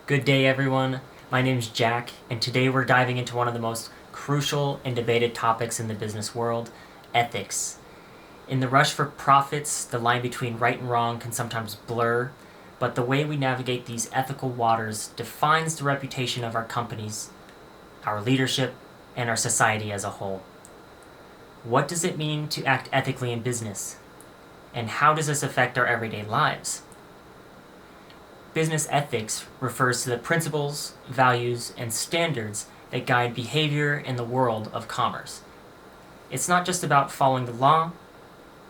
Good day, everyone. My name's Jack, and today we're diving into one of the most crucial and debated topics in the business world, ethics. In the rush for profits, the line between right and wrong can sometimes blur, but the way we navigate these ethical waters defines the reputation of our companies, our leadership, and our society as a whole. What does it mean to act ethically in business? And how does this affect our everyday lives? Business ethics refers to the principles, values, and standards that guide behavior in the world of commerce. It's not just about following the law,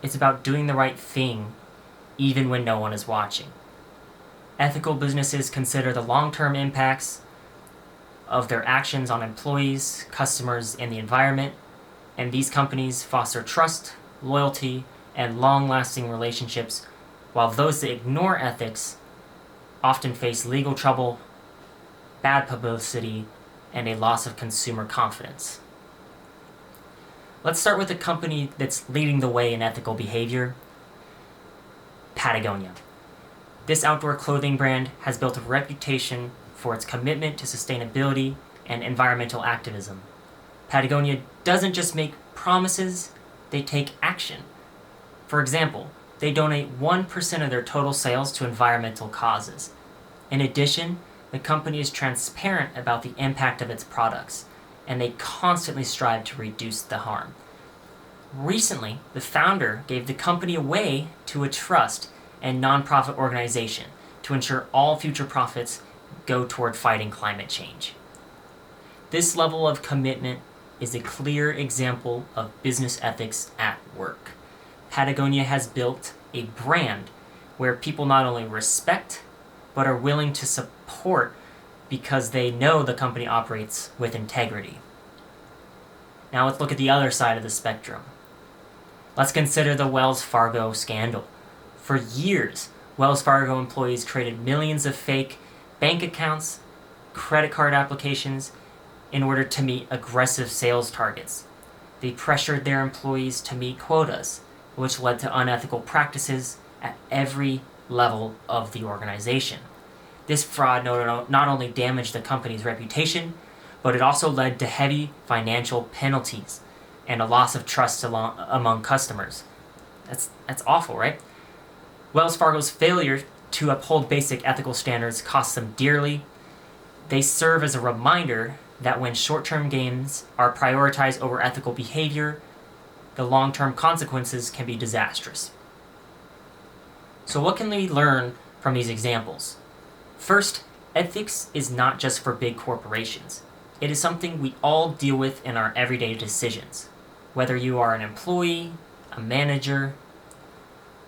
it's about doing the right thing even when no one is watching. Ethical businesses consider the long-term impacts of their actions on employees, customers, and the environment, and these companies foster trust, loyalty, and long-lasting relationships, while those that ignore ethics often face legal trouble, bad publicity, and a loss of consumer confidence. Let's start with a company that's leading the way in ethical behavior, Patagonia. This outdoor clothing brand has built a reputation for its commitment to sustainability and environmental activism. Patagonia doesn't just make promises, they take action. For example, they donate 1% of their total sales to environmental causes. In addition, the company is transparent about the impact of its products, and they constantly strive to reduce the harm. Recently, the founder gave the company away to a trust and nonprofit organization to ensure all future profits go toward fighting climate change. This level of commitment is a clear example of business ethics at work. Patagonia has built a brand where people not only respect, but are willing to support because they know the company operates with integrity. Now let's look at the other side of the spectrum. Let's consider the Wells Fargo scandal. For years, Wells Fargo employees created millions of fake bank accounts, credit card applications, in order to meet aggressive sales targets. They pressured their employees to meet quotas, which led to unethical practices at every level of the organization. This fraud not only damaged the company's reputation, but it also led to heavy financial penalties and a loss of trust among customers. That's awful, right? Wells Fargo's failure to uphold basic ethical standards costs them dearly. They serve as a reminder that when short-term gains are prioritized over ethical behavior, the long-term consequences can be disastrous. So what can we learn from these examples? First, ethics is not just for big corporations. It is something we all deal with in our everyday decisions. Whether you are an employee, a manager,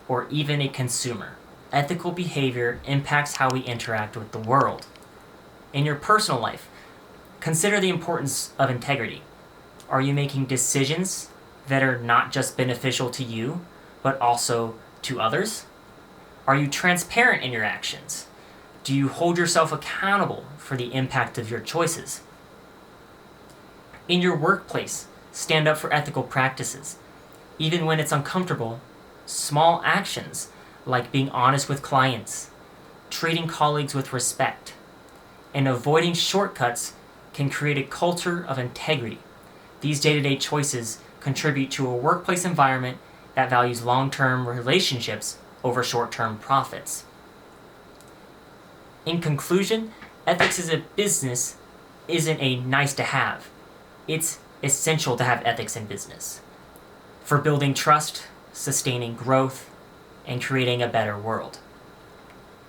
or even a consumer, ethical behavior impacts how we interact with the world. In your personal life, consider the importance of integrity. Are you making decisions that are not just beneficial to you, but also to others? Are you transparent in your actions? Do you hold yourself accountable for the impact of your choices? In your workplace, stand up for ethical practices. Even when it's uncomfortable, small actions like being honest with clients, treating colleagues with respect, and avoiding shortcuts can create a culture of integrity. These day-to-day choices contribute to a workplace environment that values long-term relationships over short-term profits. In conclusion, ethics as a business isn't a nice to have. It's essential to have ethics in business for building trust, sustaining growth, and creating a better world.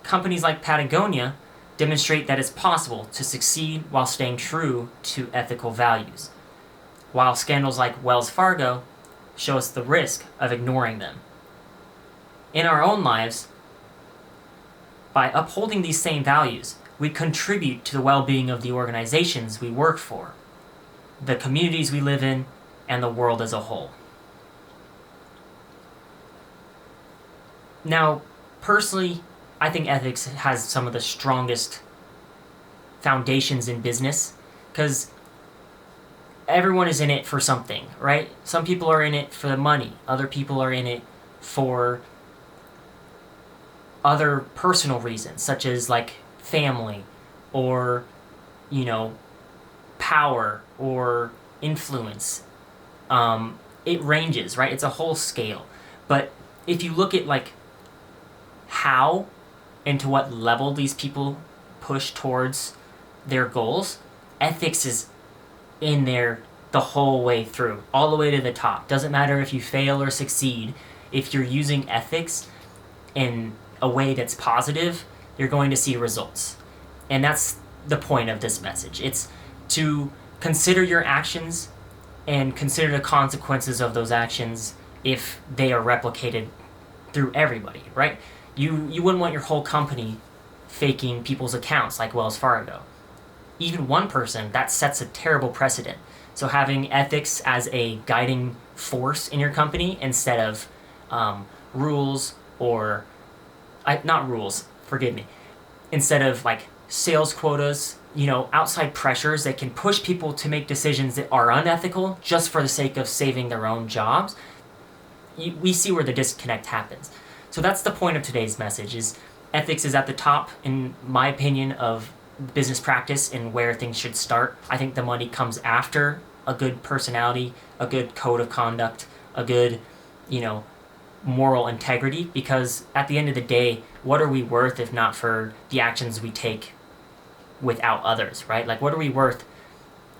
Companies like Patagonia demonstrate that it's possible to succeed while staying true to ethical values, while scandals like Wells Fargo show us the risk of ignoring them. In our own lives, by upholding these same values, we contribute to the well-being of the organizations we work for, the communities we live in, and the world as a whole. Now, personally, I think ethics has some of the strongest foundations in business because everyone is in it for something, right? Some people are in it for the money. Other people are in it for other personal reasons, such as like family or, power or influence. It ranges, right? It's a whole scale. But if you look at like how and to what level these people push towards their goals, ethics is in there the whole way through, all the way to the top. Doesn't matter if you fail or succeed. If you're using ethics in a way that's positive, you're going to see results. And that's the point of this message. It's to consider your actions and consider the consequences of those actions if they are replicated through everybody, right? You wouldn't want your whole company faking people's accounts like Wells Fargo. Even one person, that sets a terrible precedent. So having ethics as a guiding force in your company instead of rules or... not rules, forgive me. Instead of like sales quotas, outside pressures that can push people to make decisions that are unethical just for the sake of saving their own jobs, we see where the disconnect happens. So that's the point of today's message, is ethics is at the top, in my opinion, of business practice and where things should start. I think the money comes after a good personality, a good code of conduct, a good, moral integrity, because at the end of the day, what are we worth if not for the actions we take without others, right? Like, what are we worth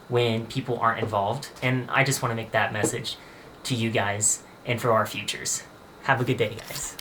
when people aren't involved? And I just want to make that message to you guys and for our futures. Have a good day, guys.